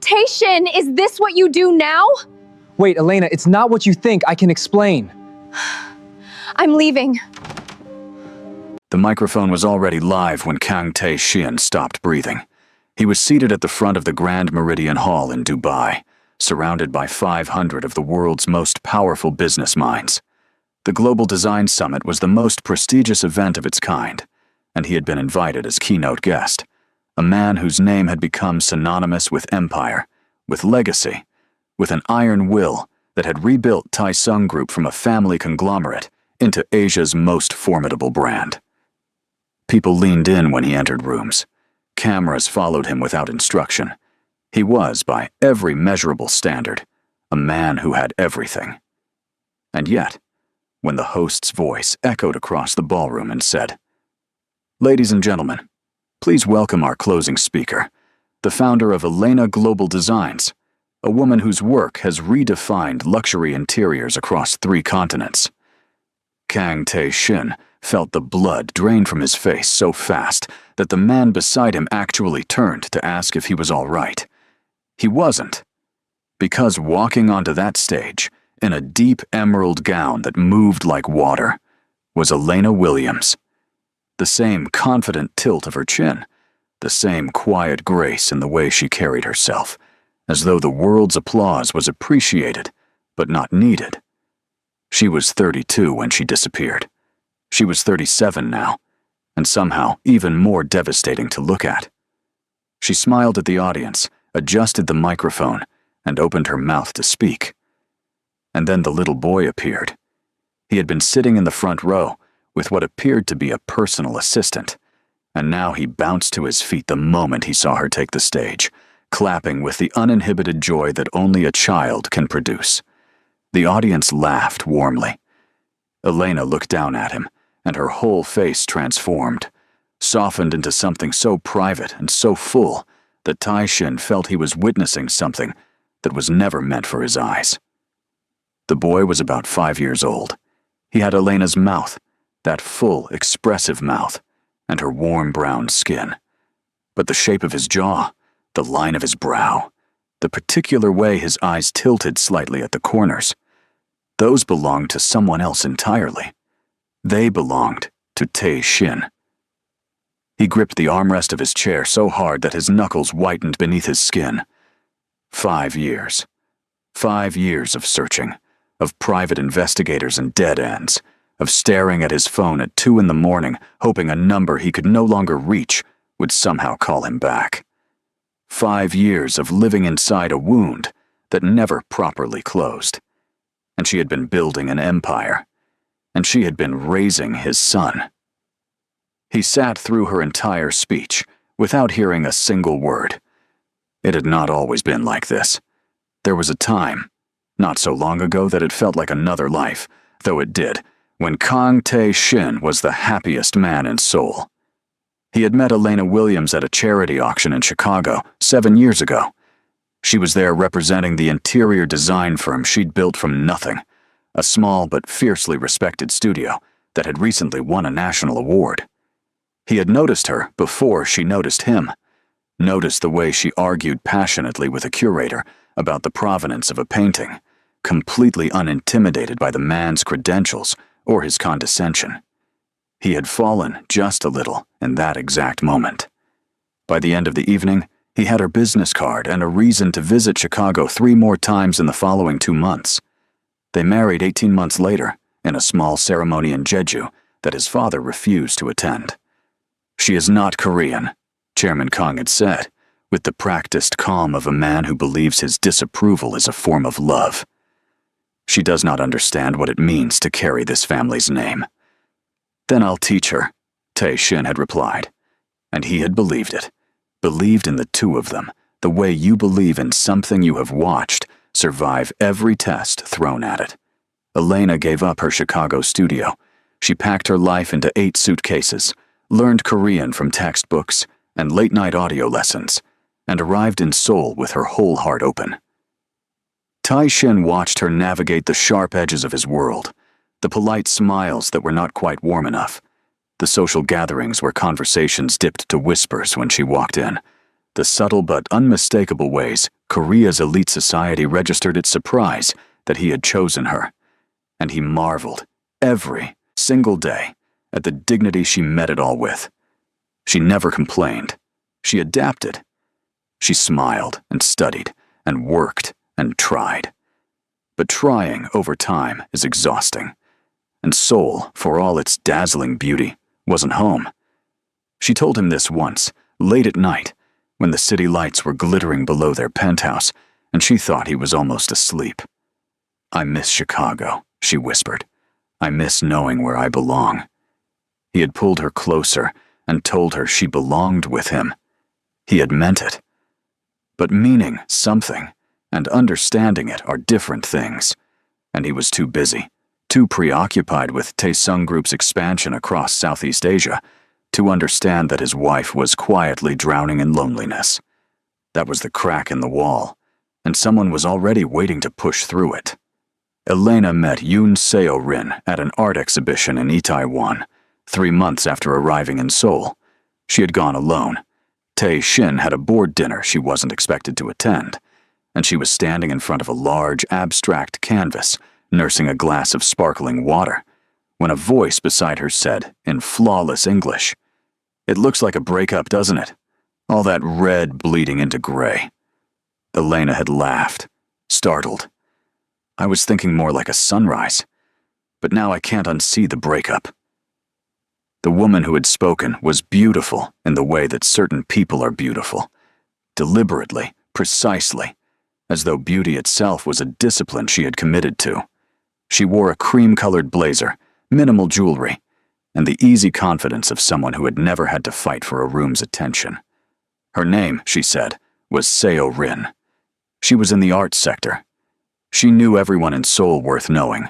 Tae-shin, is this what you do now? Wait, Elena, it's not what you think. I can explain. I'm leaving. The microphone was already live when Kang Tae-shin stopped breathing. He was seated at the front of the Grand Meridian Hall in Dubai, surrounded by 500 of the world's most powerful business minds. The Global Design Summit was the most prestigious event of its kind, and he had been invited as keynote guest, a man whose name had become synonymous with empire, with legacy, with an iron will that had rebuilt Taesung Group from a family conglomerate into Asia's most formidable brand. People leaned in when he entered rooms. Cameras followed him without instruction. He was, by every measurable standard, a man who had everything. And yet, when the host's voice echoed across the ballroom and said, "Ladies and gentlemen, please welcome our closing speaker, the founder of Elena Global Designs, a woman whose work has redefined luxury interiors across 3 continents." Kang Tae-shin felt the blood drain from his face so fast that the man beside him actually turned to ask if he was all right. He wasn't, because walking onto that stage, in a deep emerald gown that moved like water, was Elena Williams. The same confident tilt of her chin, the same quiet grace in the way she carried herself, as though the world's applause was appreciated, but not needed. She was 32 when she disappeared. She was 37 now, and somehow even more devastating to look at. She smiled at the audience, adjusted the microphone, and opened her mouth to speak. And then the little boy appeared. He had been sitting in the front row with what appeared to be a personal assistant, and now he bounced to his feet the moment he saw her take the stage, clapping with the uninhibited joy that only a child can produce. The audience laughed warmly. Elena looked down at him, and her whole face transformed, softened into something so private and so full that Tae-shin felt he was witnessing something that was never meant for his eyes. The boy was about 5 years old. He had Elena's mouth, that full, expressive mouth, and her warm brown skin. But the shape of his jaw, the line of his brow, the particular way his eyes tilted slightly at the corners, those belonged to someone else entirely. They belonged to Tae-shin. He gripped the armrest of his chair so hard that his knuckles whitened beneath his skin. 5 years. 5 years of searching, of private investigators and dead ends, of staring at his phone at 2 a.m, hoping a number he could no longer reach would somehow call him back. 5 years of living inside a wound that never properly closed. And she had been building an empire. And she had been raising his son. He sat through her entire speech, without hearing a single word. It had not always been like this. There was a time, not so long ago that it felt like another life, though it did, when Kang Tae-shin was the happiest man in Seoul. He had met Elena Williams at a charity auction in Chicago 7 years ago. She was there representing the interior design firm she'd built from nothing, a small but fiercely respected studio that had recently won a national award. He had noticed her before she noticed him, noticed the way she argued passionately with a curator about the provenance of a painting, completely unintimidated by the man's credentials or his condescension. He had fallen just a little in that exact moment. By the end of the evening, he had her business card and a reason to visit Chicago 3 more times in the following 2 months. They married 18 months later in a small ceremony in Jeju that his father refused to attend. "She is not Korean," Chairman Kang had said, with the practiced calm of a man who believes his disapproval is a form of love. "She does not understand what it means to carry this family's name." "Then I'll teach her," Tae-shin had replied. And he had believed it, believed in the 2 of them, the way you believe in something you have watched survive every test thrown at it. Elena gave up her Chicago studio. She packed her life into 8 suitcases, learned Korean from textbooks and late-night audio lessons, and arrived in Seoul with her whole heart open. Tae-shin watched her navigate the sharp edges of his world, the polite smiles that were not quite warm enough, the social gatherings where conversations dipped to whispers when she walked in, the subtle but unmistakable ways Korea's elite society registered its surprise that he had chosen her, and he marveled every single day at the dignity she met it all with. She never complained. She adapted. She smiled and studied and worked and tried. But trying over time is exhausting, and Seoul, for all its dazzling beauty, wasn't home. She told him this once, late at night, when the city lights were glittering below their penthouse, and she thought he was almost asleep. "I miss Chicago," she whispered. "I miss knowing where I belong." He had pulled her closer and told her she belonged with him. He had meant it. But meaning something and understanding it are different things, and he was too busy, too preoccupied with Taesung Group's expansion across Southeast Asia, to understand that his wife was quietly drowning in loneliness. That was the crack in the wall, and someone was already waiting to push through it. Elena met Yoon Seo-rin at an art exhibition in Itaewon, 3 months after arriving in Seoul. She had gone alone. Tae-shin had a board dinner she wasn't expected to attend, and she was standing in front of a large, abstract canvas, nursing a glass of sparkling water, when a voice beside her said, in flawless English, "It looks like a breakup, doesn't it? All that red bleeding into gray." Elena had laughed, startled. "I was thinking more like a sunrise, but now I can't unsee the breakup." The woman who had spoken was beautiful in the way that certain people are beautiful, deliberately, precisely, as though beauty itself was a discipline she had committed to. She wore a cream-colored blazer, minimal jewelry, and the easy confidence of someone who had never had to fight for a room's attention. Her name, she said, was Seo-rin. She was in the arts sector. She knew everyone in Seoul worth knowing.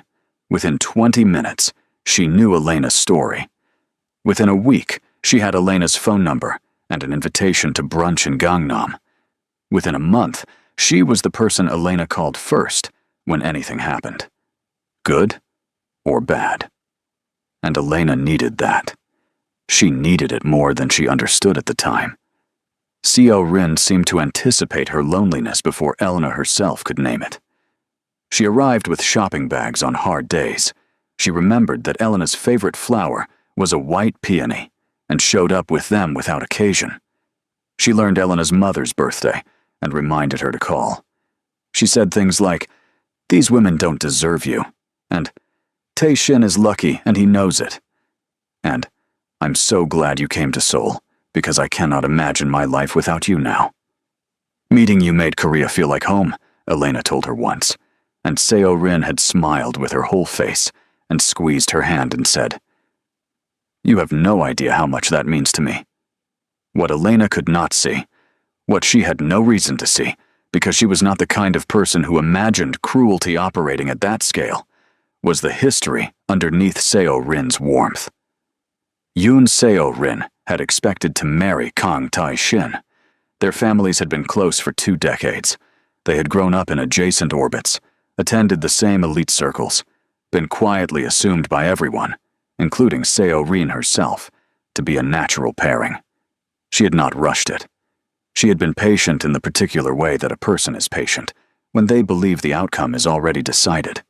Within 20 minutes, she knew Elena's story. Within a week, she had Elena's phone number and an invitation to brunch in Gangnam. Within a month, she was the person Elena called first when anything happened. Good or bad. And Elena needed that. She needed it more than she understood at the time. Seo-rin seemed to anticipate her loneliness before Elena herself could name it. She arrived with shopping bags on hard days. She remembered that Elena's favorite flower was a white peony and showed up with them without occasion. She learned Elena's mother's birthday and reminded her to call. She said things like, "These women don't deserve you," and "Tae-shin is lucky and he knows it," and "I'm so glad you came to Seoul, because I cannot imagine my life without you now." "Meeting you made Korea feel like home," Elena told her once, and Seo-rin had smiled with her whole face and squeezed her hand and said, "You have no idea how much that means to me." What Elena could not see, what she had no reason to see, because she was not the kind of person who imagined cruelty operating at that scale, was the history underneath Seo-rin's warmth. Yoon Seo-rin had expected to marry Kang Tae-shin. Their families had been close for 2 decades. They had grown up in adjacent orbits, attended the same elite circles, been quietly assumed by everyone, including Seo-rin herself, to be a natural pairing. She had not rushed it. She had been patient in the particular way that a person is patient, when they believe the outcome is already decided.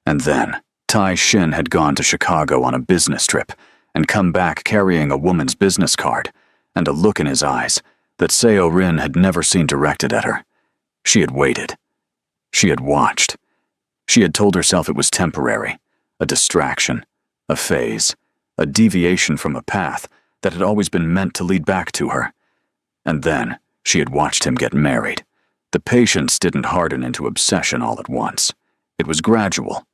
And then, Tae-shin had gone to Chicago on a business trip and come back carrying a woman's business card and a look in his eyes that Seo-rin had never seen directed at her. She had waited. She had watched. She had told herself it was temporary, a distraction, a phase, a deviation from a path that had always been meant to lead back to her. And then she had watched him get married. The patience didn't harden into obsession all at once. It was gradual.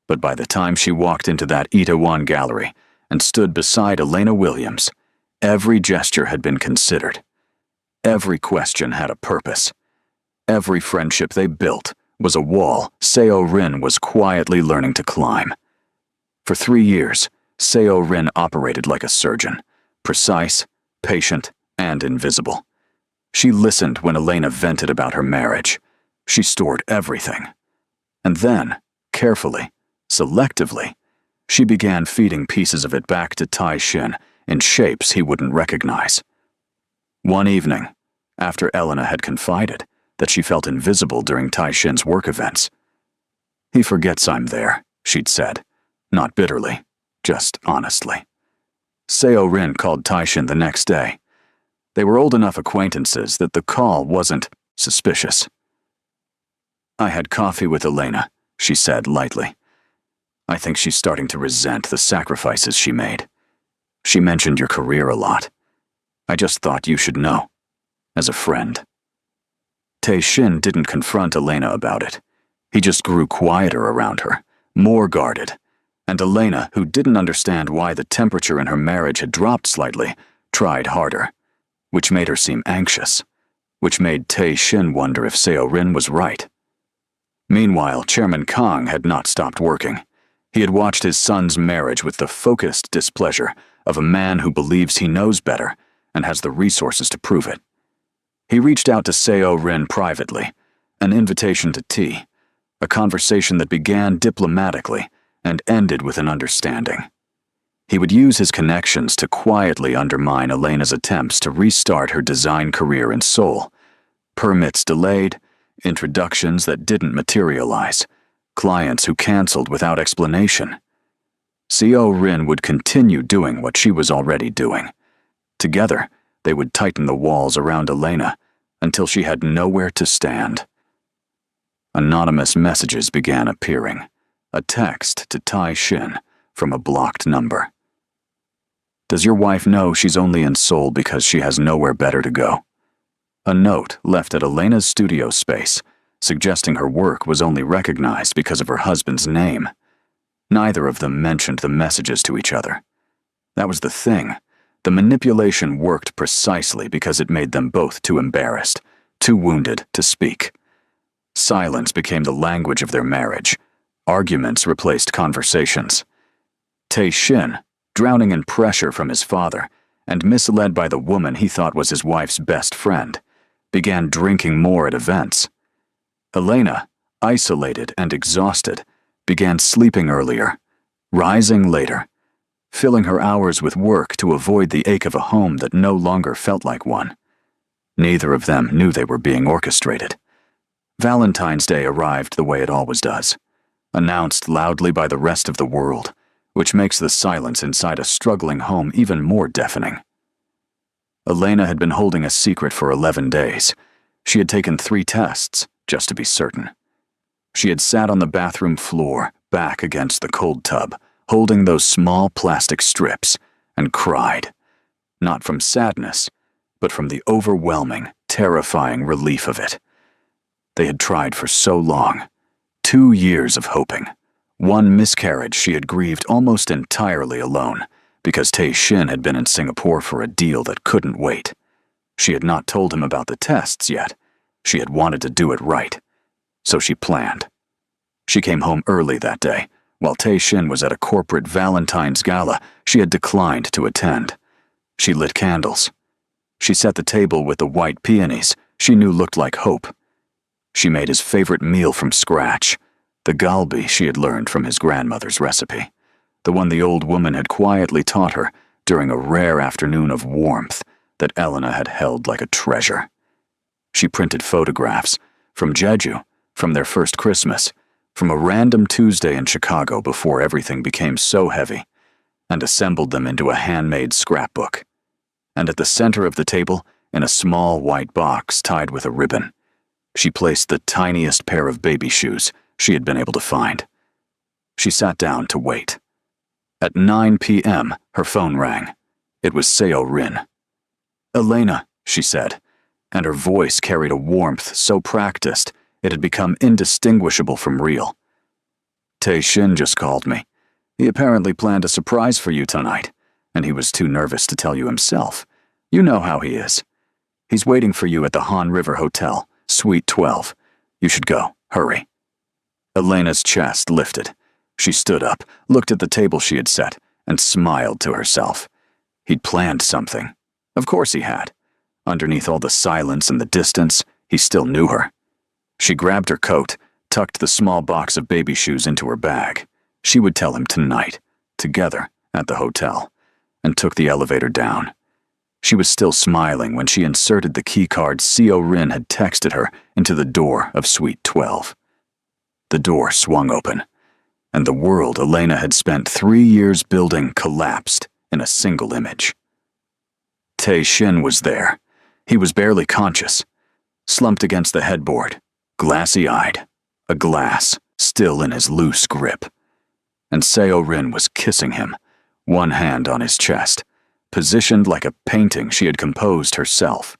But by the time she walked into that Itaewon gallery and stood beside Elena Williams, every gesture had been considered. Every question had a purpose. Every friendship they built was a wall Seo-rin was quietly learning to climb. For 3 years, Seo-rin operated like a surgeon, precise, patient, and invisible. She listened when Elena vented about her marriage. She stored everything. And then, carefully, selectively, she began feeding pieces of it back to Tae-shin in shapes he wouldn't recognize. One evening, after Elena had confided that she felt invisible during Tai-Shin's work events. "He forgets I'm there," she'd said, not bitterly, just honestly. Seo-rin called Tai-Shin the next day. They were old enough acquaintances that the call wasn't suspicious. "I had coffee with Elena," she said lightly. "I think she's starting to resent the sacrifices she made. She mentioned your career a lot. I just thought you should know, as a friend." Tai-Shin didn't confront Elena about it. He just grew quieter around her, more guarded, and Elena, who didn't understand why the temperature in her marriage had dropped slightly, tried harder, which made her seem anxious, which made Tai-Shin wonder if Seo-rin was right. Meanwhile, Chairman Kang had not stopped working. He had watched his son's marriage with the focused displeasure of a man who believes he knows better and has the resources to prove it. He reached out to Seo-rin privately, an invitation to tea, a conversation that began diplomatically and ended with an understanding. He would use his connections to quietly undermine Elena's attempts to restart her design career in Seoul. Permits delayed, introductions that didn't materialize, clients who canceled without explanation. Seo-rin would continue doing what she was already doing. Together, they would tighten the walls around Elena until she had nowhere to stand. Anonymous messages began appearing, a text to Tai-Shin from a blocked number. "Does your wife know she's only in Seoul because she has nowhere better to go?" A note left at Elena's studio space, suggesting her work was only recognized because of her husband's name. Neither of them mentioned the messages to each other. That was the thing. The manipulation worked precisely because it made them both too embarrassed, too wounded to speak. Silence became the language of their marriage. Arguments replaced conversations. Tai-Shin, drowning in pressure from his father and misled by the woman he thought was his wife's best friend, began drinking more at events. Elena, isolated and exhausted, began sleeping earlier, rising later, filling her hours with work to avoid the ache of a home that no longer felt like one. Neither of them knew they were being orchestrated. Valentine's Day arrived the way it always does, announced loudly by the rest of the world, which makes the silence inside a struggling home even more deafening. Elena had been holding a secret for 11 days. She had taken 3 tests, just to be certain. She had sat on the bathroom floor, back against the cold tub, holding those small plastic strips, and cried, not from sadness, but from the overwhelming, terrifying relief of it. They had tried for so long, 2 years of hoping. 1 miscarriage she had grieved almost entirely alone, because Tai-Shin had been in Singapore for a deal that couldn't wait. She had not told him about the tests yet. She had wanted to do it right. So she planned. She came home early that day, while Tai-Shin was at a corporate Valentine's gala she had declined to attend. She lit candles. She set the table with the white peonies she knew looked like hope. She made his favorite meal from scratch, the galbi she had learned from his grandmother's recipe, the one the old woman had quietly taught her during a rare afternoon of warmth that Elena had held like a treasure. She printed photographs from Jeju, from their first Christmas, from a random Tuesday in Chicago before everything became so heavy, and assembled them into a handmade scrapbook. And at the center of the table, in a small white box tied with a ribbon, she placed the tiniest pair of baby shoes she had been able to find. She sat down to wait. At 9 p.m., her phone rang. It was Seo-rin. "Elena," she said, and her voice carried a warmth so practiced it had become indistinguishable from real. "Tai-Shin just called me. He apparently planned a surprise for you tonight, and he was too nervous to tell you himself. You know how he is. He's waiting for you at the Han River Hotel, Suite 12. You should go. Hurry." Elena's chest lifted. She stood up, looked at the table she had set, and smiled to herself. He'd planned something. Of course he had. Underneath all the silence and the distance, he still knew her. She grabbed her coat, tucked the small box of baby shoes into her bag. She would tell him tonight, together, at the hotel, and took the elevator down. She was still smiling when she inserted the keycard Seo Rin had texted her into the door of Suite 12. The door swung open, and the world Elena had spent 3 years building collapsed in a single image. Tae Shin was there. He was barely conscious, slumped against the headboard, glassy-eyed, a glass still in his loose grip. And Seo Rin was kissing him, one hand on his chest, positioned like a painting she had composed herself.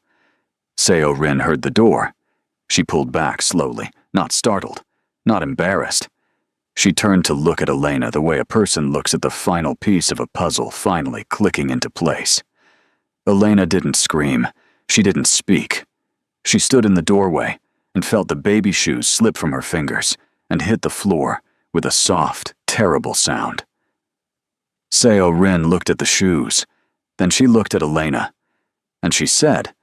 Seo Rin heard the door. She pulled back slowly, not startled, not embarrassed. She turned to look at Elena the way a person looks at the final piece of a puzzle finally clicking into place. Elena didn't scream. She didn't speak. She stood in the doorway and felt the baby shoes slip from her fingers and hit the floor with a soft, terrible sound. Seo Rin looked at the shoes. Then she looked at Elena, and she said,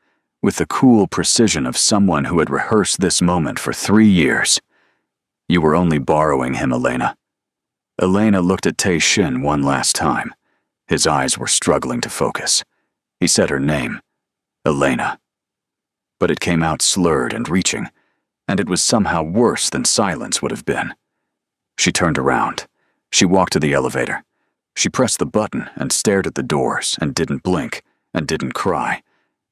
with the cool precision of someone who had rehearsed this moment for 3 years, "You were only borrowing him, Elena." Elena looked at Tae Shin one last time. His eyes were struggling to focus. He said her name, Elena. But it came out slurred and reaching, and it was somehow worse than silence would have been. She turned around. She walked to the elevator. She pressed the button and stared at the doors and didn't blink and didn't cry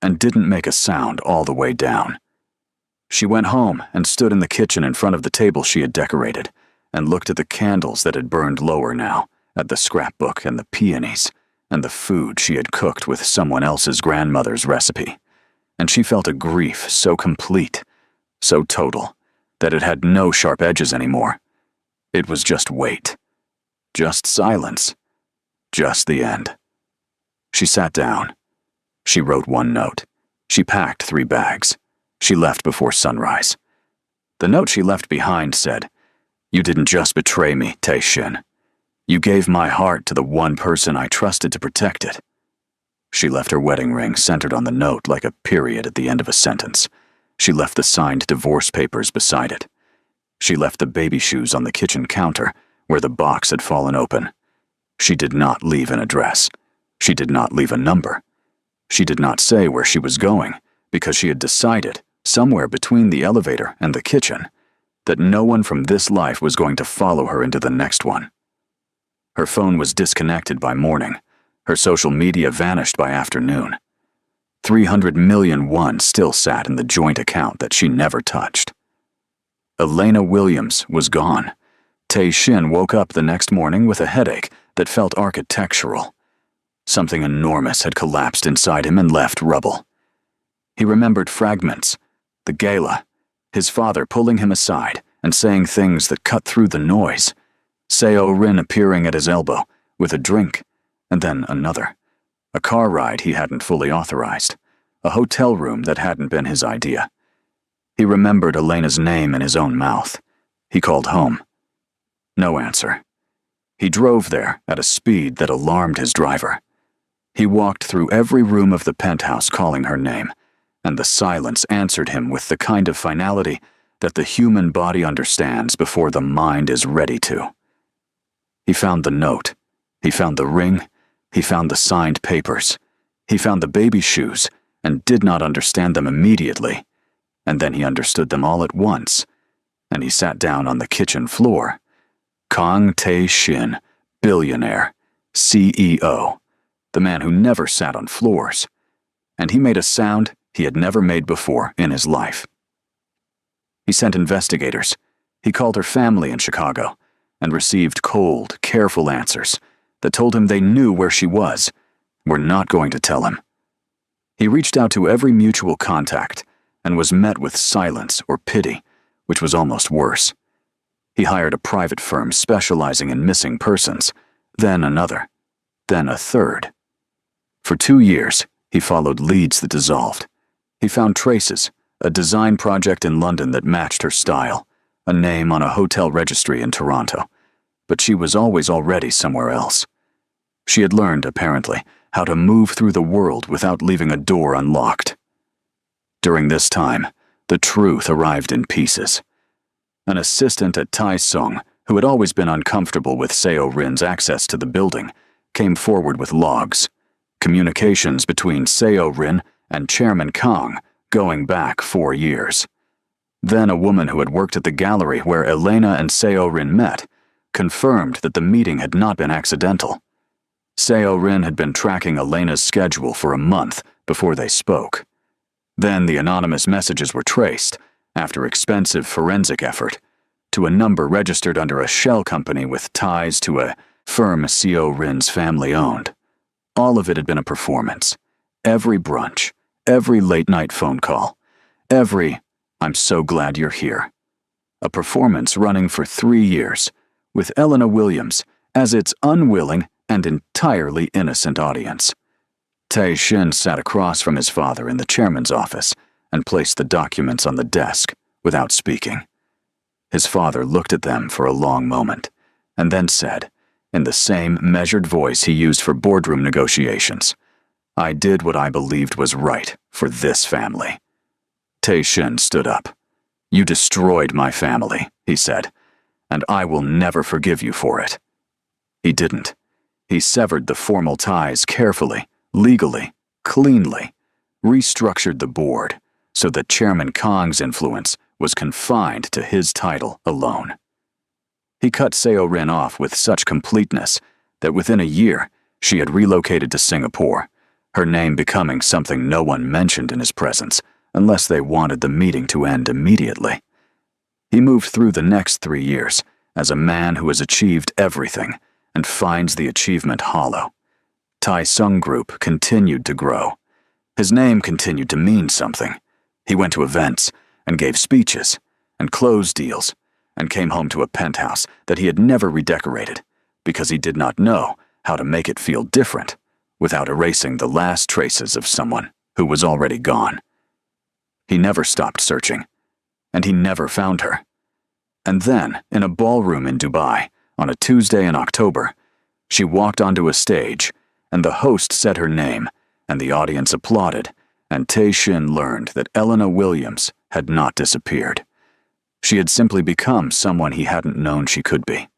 and didn't make a sound all the way down. She went home and stood in the kitchen in front of the table she had decorated and looked at the candles that had burned lower now, at the scrapbook and the peonies and the food she had cooked with someone else's grandmother's recipe. And she felt a grief so complete, so total, that it had no sharp edges anymore. It was just weight, just silence. Just the end. She sat down. She wrote 1 note. She packed 3 bags. She left before sunrise. The note she left behind said, "You didn't just betray me, Tae Shin. You gave my heart to the one person I trusted to protect it." She left her wedding ring centered on the note like a period at the end of a sentence. She left the signed divorce papers beside it. She left the baby shoes on the kitchen counter where the box had fallen open. She did not leave an address. She did not leave a number. She did not say where she was going because she had decided, somewhere between the elevator and the kitchen, that no one from this life was going to follow her into the next one. Her phone was disconnected by morning. Her social media vanished by afternoon. 300 million won still sat in the joint account that she never touched. Elena Williams was gone. Tae Shin woke up the next morning with a headache that felt architectural. Something enormous had collapsed inside him and left rubble. He remembered fragments, the gala, his father pulling him aside and saying things that cut through the noise, Seo Rin appearing at his elbow with a drink, and then another, a car ride he hadn't fully authorized, a hotel room that hadn't been his idea. He remembered Elena's name in his own mouth. He called home. No answer. He drove there at a speed that alarmed his driver. He walked through every room of the penthouse calling her name, and the silence answered him with the kind of finality that the human body understands before the mind is ready to. He found the note. He found the ring. He found the signed papers. He found the baby shoes and did not understand them immediately, and then he understood them all at once, and he sat down on the kitchen floor. Kang Tae Shin, billionaire, CEO, the man who never sat on floors, and he made a sound he had never made before in his life. He sent investigators. He called her family in Chicago and received cold, careful answers that told him they knew where she was, were not going to tell him. He reached out to every mutual contact and was met with silence or pity, which was almost worse. He hired a private firm specializing in missing persons, then another, then a third. For 2 years, he followed leads that dissolved. He found traces, a design project in London that matched her style, a name on a hotel registry in Toronto, but she was always already somewhere else. She had learned, apparently, how to move through the world without leaving a door unlocked. During this time, the truth arrived in pieces. An assistant at Tai Sung, who had always been uncomfortable with Seo Rin's access to the building, came forward with logs. communications between Seo Rin and Chairman Kang going back 4 years. Then a woman who had worked at the gallery where Elena and Seo Rin met confirmed that the meeting had not been accidental. Seo Rin had been tracking Elena's schedule for a month before they spoke. Then the anonymous messages were traced, after expensive forensic effort, to a number registered under a shell company with ties to a firm Seo Rin's family owned. All of it had been a performance. Every brunch, every late-night phone call, every "I'm so glad you're here." A performance running for 3 years, with Elena Williams as its unwilling and entirely innocent audience. Tae Shin sat across from his father in the chairman's office and placed the documents on the desk without speaking. His father looked at them for a long moment, and then said, in the same measured voice he used for boardroom negotiations, "I did what I believed was right for this family." Tae Shin stood up. "You destroyed my family," he said, "and I will never forgive you for it." He didn't. He severed the formal ties carefully, legally, cleanly, restructured the board so that Chairman Kang's influence was confined to his title alone. He cut Seo Rin off with such completeness that within a year she had relocated to Singapore, her name becoming something no one mentioned in his presence unless they wanted the meeting to end immediately. He moved through the next 3 years as a man who has achieved everything and finds the achievement hollow. Tai Sung Group continued to grow. His name continued to mean something. He went to events and gave speeches and closed deals and came home to a penthouse that he had never redecorated because he did not know how to make it feel different without erasing the last traces of someone who was already gone. He never stopped searching, and he never found her. And then, in a ballroom in Dubai, on a Tuesday in October, she walked onto a stage, and the host said her name, and the audience applauded, and Tae Shin learned that Elena Williams had not disappeared. She had simply become someone he hadn't known she could be.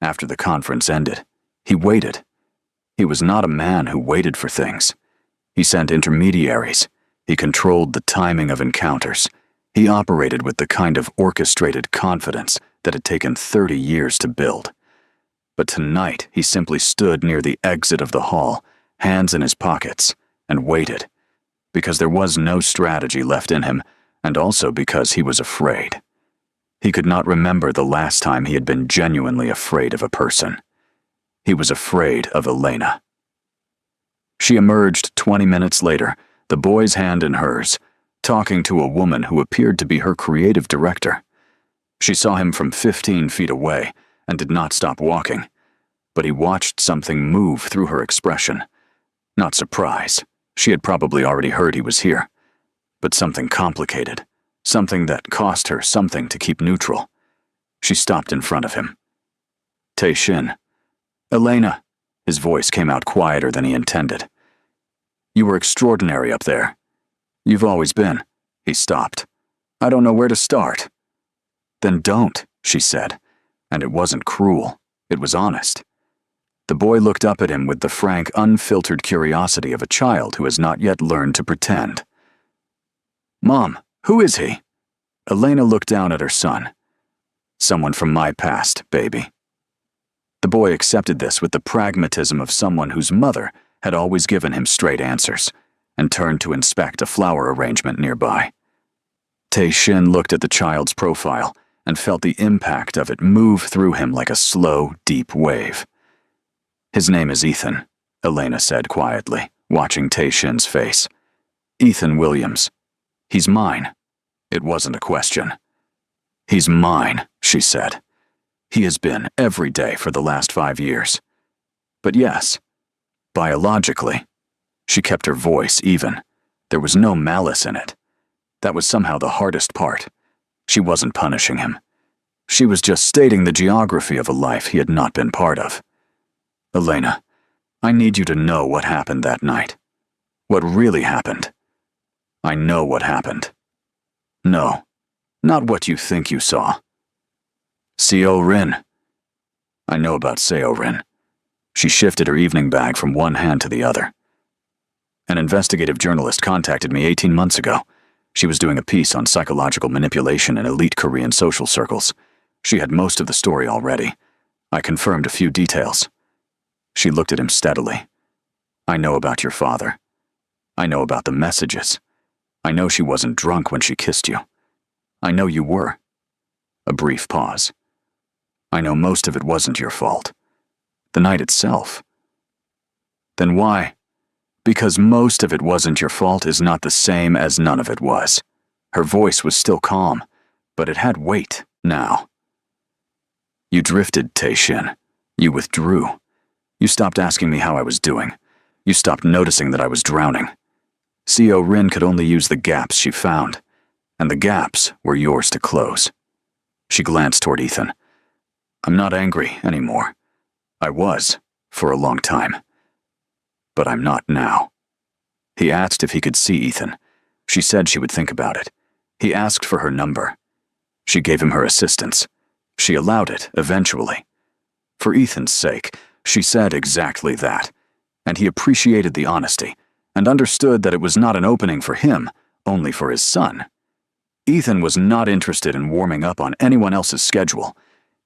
After the conference ended, he waited. He was not a man who waited for things. He sent intermediaries. He controlled the timing of encounters. He operated with the kind of orchestrated confidence that had taken 30 years to build. But tonight, he simply stood near the exit of the hall, hands in his pockets, and waited, because there was no strategy left in him, and also because he was afraid. He could not remember the last time he had been genuinely afraid of a person. He was afraid of Elena. She emerged 20 minutes later, the boy's hand in hers, talking to a woman who appeared to be her creative director. She saw him from 15 feet away and did not stop walking, but he watched something move through her expression. Not surprise. She had probably already heard he was here. But something complicated, something that cost her something to keep neutral. She stopped in front of him. Tae Shin. "Elena," his voice came out quieter than he intended. "You were extraordinary up there. You've always been." He stopped. "I don't know where to start." "Then don't," she said, and it wasn't cruel, it was honest. The boy looked up at him with the frank, unfiltered curiosity of a child who has not yet learned to pretend. "Mom, who is he?" Elena looked down at her son. "Someone from my past, baby." The boy accepted this with the pragmatism of someone whose mother had always given him straight answers, and turned to inspect a flower arrangement nearby. Tae Shin looked at the child's profile and felt the impact of it move through him like a slow, deep wave. "His name is Ethan," Elena said quietly, watching Tae Shin's face. "Ethan Williams. He's mine." It wasn't a question. "He's mine," she said. "He has been every day for the last 5 years. But yes, biologically," she kept her voice even. There was no malice in it. That was somehow the hardest part. She wasn't punishing him. She was just stating the geography of a life he had not been part of. "Elena, I need you to know what happened that night. What really happened. I know what happened. No, not what you think you saw. Seo Rin. I know about Seo Rin. She shifted her evening bag from one hand to the other. An investigative journalist contacted me 18 months ago. She was doing a piece on psychological manipulation in elite Korean social circles. She had most of the story already. I confirmed a few details. She looked at him steadily. I know about your father. I know about the messages. I know she wasn't drunk when she kissed you. I know you were. A brief pause. I know most of it wasn't your fault. The night itself. Then why? Because most of it wasn't your fault is not the same as none of it was. Her voice was still calm, but it had weight now. You drifted, Tae-shin. You withdrew. You stopped asking me how I was doing. You stopped noticing that I was drowning. Seo Rin could only use the gaps she found, and the gaps were yours to close. She glanced toward Ethan. I'm not angry anymore. I was, for a long time. But I'm not now. He asked if he could see Ethan. She said she would think about it. He asked for her number. She gave him her assistance. She allowed it, eventually. For Ethan's sake, she said exactly that, and he appreciated the honesty, and understood that it was not an opening for him, only for his son. Ethan was not interested in warming up on anyone else's schedule.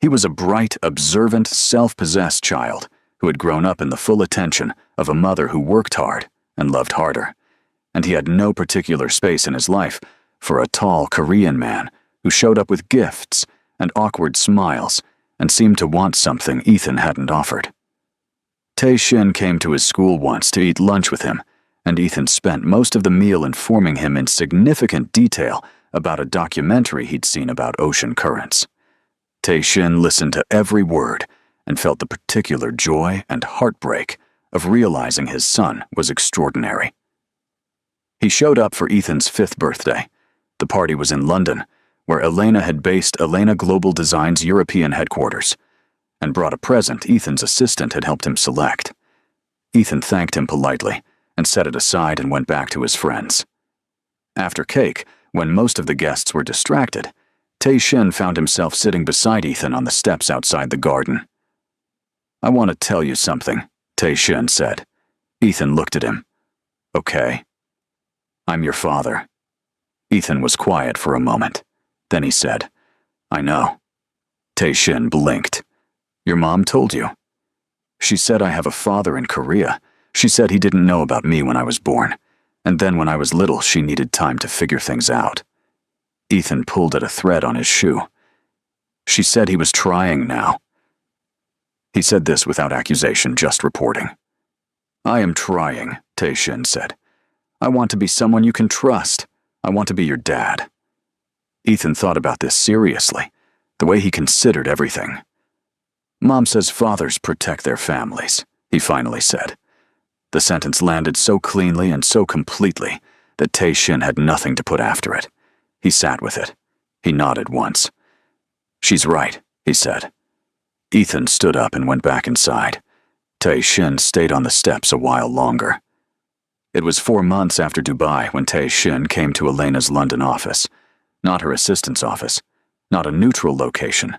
He was a bright, observant, self-possessed child who had grown up in the full attention of a mother who worked hard and loved harder, and he had no particular space in his life for a tall Korean man who showed up with gifts and awkward smiles and seemed to want something Ethan hadn't offered. Tae-shin came to his school once to eat lunch with him, and Ethan spent most of the meal informing him in significant detail about a documentary he'd seen about ocean currents. Tae-shin listened to every word and felt the particular joy and heartbreak of realizing his son was extraordinary. He showed up for Ethan's 5th birthday. The party was in London, where Elena had based Elena Global Design's European headquarters, and brought a present Ethan's assistant had helped him select. Ethan thanked him politely and set it aside and went back to his friends. After cake, when most of the guests were distracted, Tae-shin found himself sitting beside Ethan on the steps outside the garden. I want to tell you something, Tae-shin said. Ethan looked at him. Okay. I'm your father. Ethan was quiet for a moment. Then he said, I know. Tae-shin blinked. Your mom told you? She said I have a father in Korea. She said he didn't know about me when I was born, and then when I was little she needed time to figure things out. Ethan pulled at a thread on his shoe. She said he was trying now. He said this without accusation, just reporting. I am trying, Tae-shin said. I want to be someone you can trust. I want to be your dad. Ethan thought about this seriously, the way he considered everything. Mom says fathers protect their families, he finally said. The sentence landed so cleanly and so completely that Tae-shin had nothing to put after it. He sat with it. He nodded once. She's right, he said. Ethan stood up and went back inside. Tae-shin stayed on the steps a while longer. It was 4 months after Dubai when Tae-shin came to Elena's London office. Not her assistant's office, not a neutral location,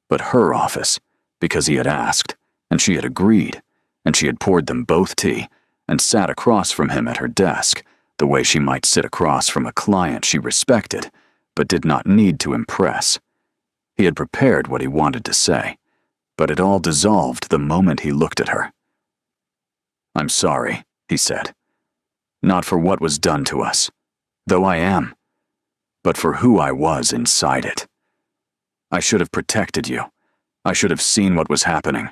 but her office, because he had asked, and she had agreed, and she had poured them both tea and sat across from him at her desk, the way she might sit across from a client she respected, but did not need to impress. He had prepared what he wanted to say, but it all dissolved the moment he looked at her. I'm sorry, he said. Not for what was done to us, though I am, but for who I was inside it. I should have protected you. I should have seen what was happening.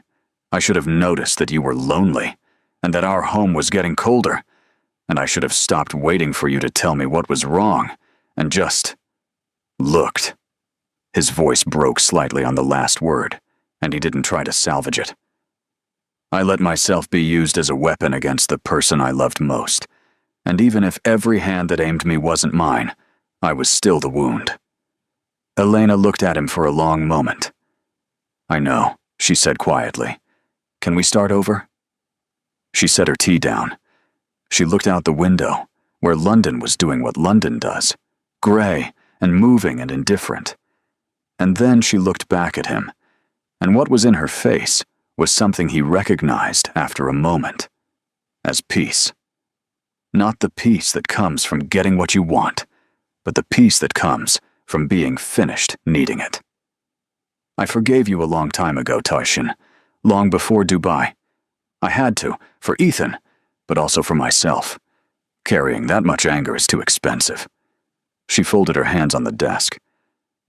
I should have noticed that you were lonely, and that our home was getting colder, and I should have stopped waiting for you to tell me what was wrong, and just looked. His voice broke slightly on the last word, and he didn't try to salvage it. I let myself be used as a weapon against the person I loved most, and even if every hand that aimed me wasn't mine, I was still the wound. Elena looked at him for a long moment. I know, she said quietly. Can we start over? She set her tea down. She looked out the window, where London was doing what London does, gray and moving and indifferent. And then she looked back at him, and what was in her face was something he recognized after a moment as peace. Not the peace that comes from getting what you want, but the peace that comes from being finished needing it. I forgave you a long time ago, Taishin, long before Dubai. I had to, for Ethan, but also for myself. Carrying that much anger is too expensive. She folded her hands on the desk.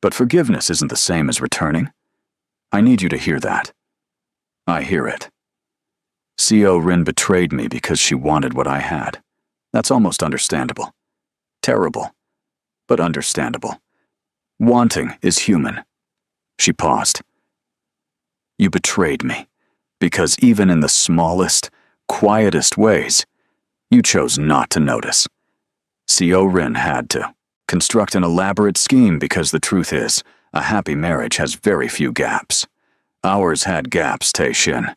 But forgiveness isn't the same as returning. I need you to hear that. I hear it. Co Rin betrayed me because she wanted what I had. That's almost understandable. Terrible, but understandable. Wanting is human. She paused. You betrayed me, because even in the smallest, quietest ways, you chose not to notice. Co Rin had to construct an elaborate scheme because the truth is, a happy marriage has very few gaps. Ours had gaps, Taishin,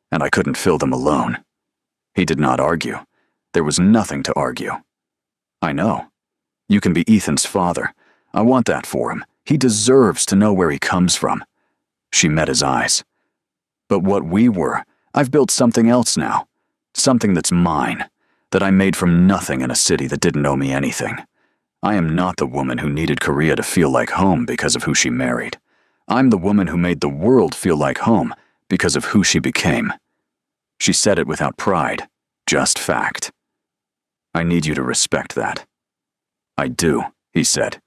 and I couldn't fill them alone. He did not argue. There was nothing to argue. I know. You can be Ethan's father. I want that for him. He deserves to know where he comes from. She met his eyes. But what we were, I've built something else now. Something that's mine, that I made from nothing in a city that didn't owe me anything. I am not the woman who needed Korea to feel like home because of who she married. I'm the woman who made the world feel like home because of who she became. She said it without pride, just fact. I need you to respect that. I do, he said.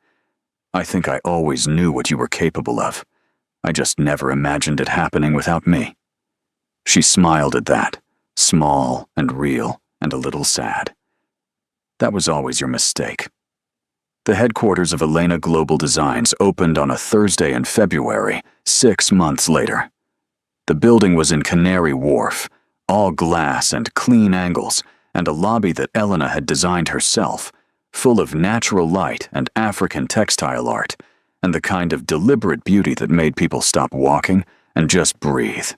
I think I always knew what you were capable of. I just never imagined it happening without me. She smiled at that, small and real and a little sad. That was always your mistake. The headquarters of Elena Global Designs opened on a Thursday in February, 6 months later. The building was in Canary Wharf, all glass and clean angles, and a lobby that Elena had designed herself, full of natural light and African textile art, and the kind of deliberate beauty that made people stop walking and just breathe.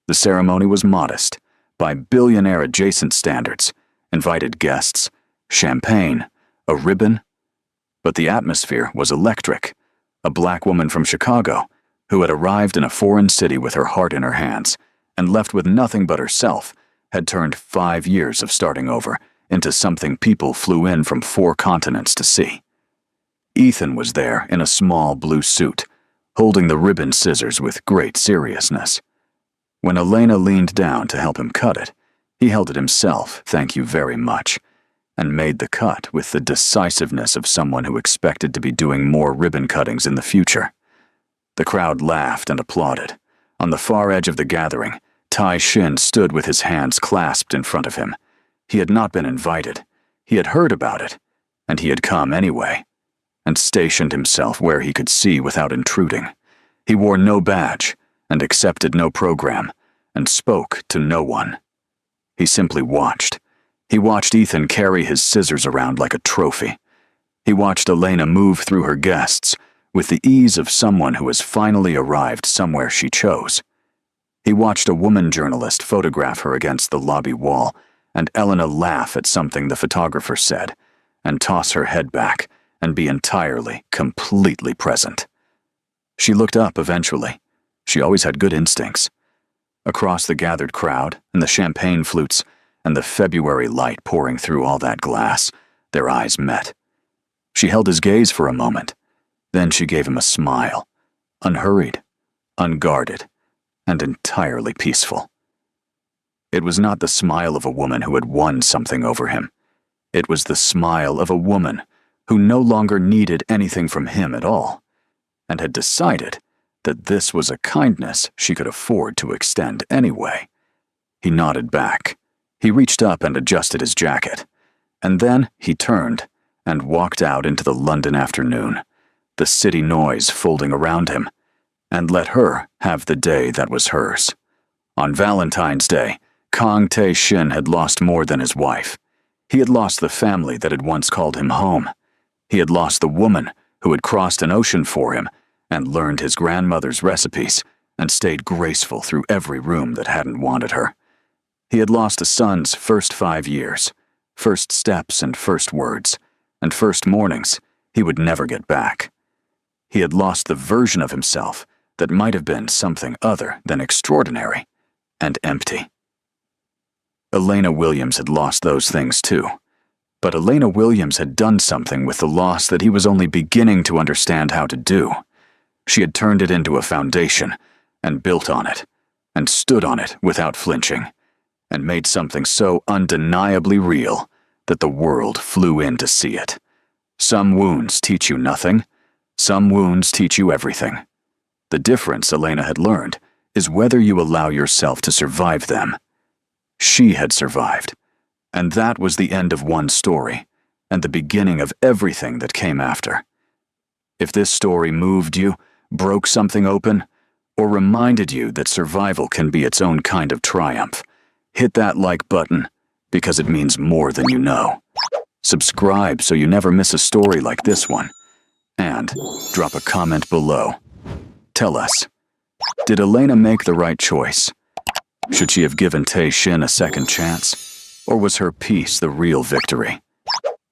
The ceremony was modest, by billionaire adjacent standards, invited guests, champagne, a ribbon, but the atmosphere was electric. A black woman from Chicago, who had arrived in a foreign city with her heart in her hands and left with nothing but herself, had turned 5 years of starting over into something people flew in from 4 continents to see. Ethan was there in a small blue suit, holding the ribbon scissors with great seriousness. When Elena leaned down to help him cut it, he held it himself, thank you very much, and made the cut with the decisiveness of someone who expected to be doing more ribbon cuttings in the future. The crowd laughed and applauded. On the far edge of the gathering, Taishin stood with his hands clasped in front of him. He had not been invited. He had heard about it, and he had come anyway, and stationed himself where he could see without intruding. He wore no badge, and accepted no program, and spoke to no one. He simply watched. He watched Ethan carry his scissors around like a trophy. He watched Elena move through her guests with the ease of someone who has finally arrived somewhere she chose. He watched a woman journalist photograph her against the lobby wall, and Elena laugh at something the photographer said, and toss her head back and be entirely, completely present. She looked up eventually. She always had good instincts. Across the gathered crowd and the champagne flutes and the February light pouring through all that glass, their eyes met. She held his gaze for a moment. Then she gave him a smile, unhurried, unguarded, and entirely peaceful. It was not the smile of a woman who had won something over him. It was the smile of a woman who no longer needed anything from him at all, and had decided that this was a kindness she could afford to extend anyway. He nodded back. He reached up and adjusted his jacket, and then he turned and walked out into the London afternoon, the city noise folding around him, and let her have the day that was hers. On Valentine's Day, Kang Tae-shin had lost more than his wife. He had lost the family that had once called him home. He had lost the woman who had crossed an ocean for him and learned his grandmother's recipes and stayed graceful through every room that hadn't wanted her. He had lost a son's first 5 years, first steps and first words, and first mornings he would never get back. He had lost the version of himself that might have been something other than extraordinary, and empty. Elena Williams had lost those things too. But Elena Williams had done something with the loss that he was only beginning to understand how to do. She had turned it into a foundation, and built on it, and stood on it without flinching, and made something so undeniably real that the world flew in to see it. Some wounds teach you nothing, some wounds teach you everything. The difference, Elena had learned, is whether you allow yourself to survive them. She had survived, and that was the end of one story, and the beginning of everything that came after. If this story moved you, broke something open, or reminded you that survival can be its own kind of triumph, hit that like button, because it means more than you know. Subscribe so you never miss a story like this one, and drop a comment below. Tell us, did Elena make the right choice? Should she have given Tae Shin a second chance, or was her peace the real victory?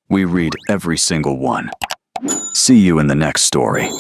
We read every single one. See you in the next story.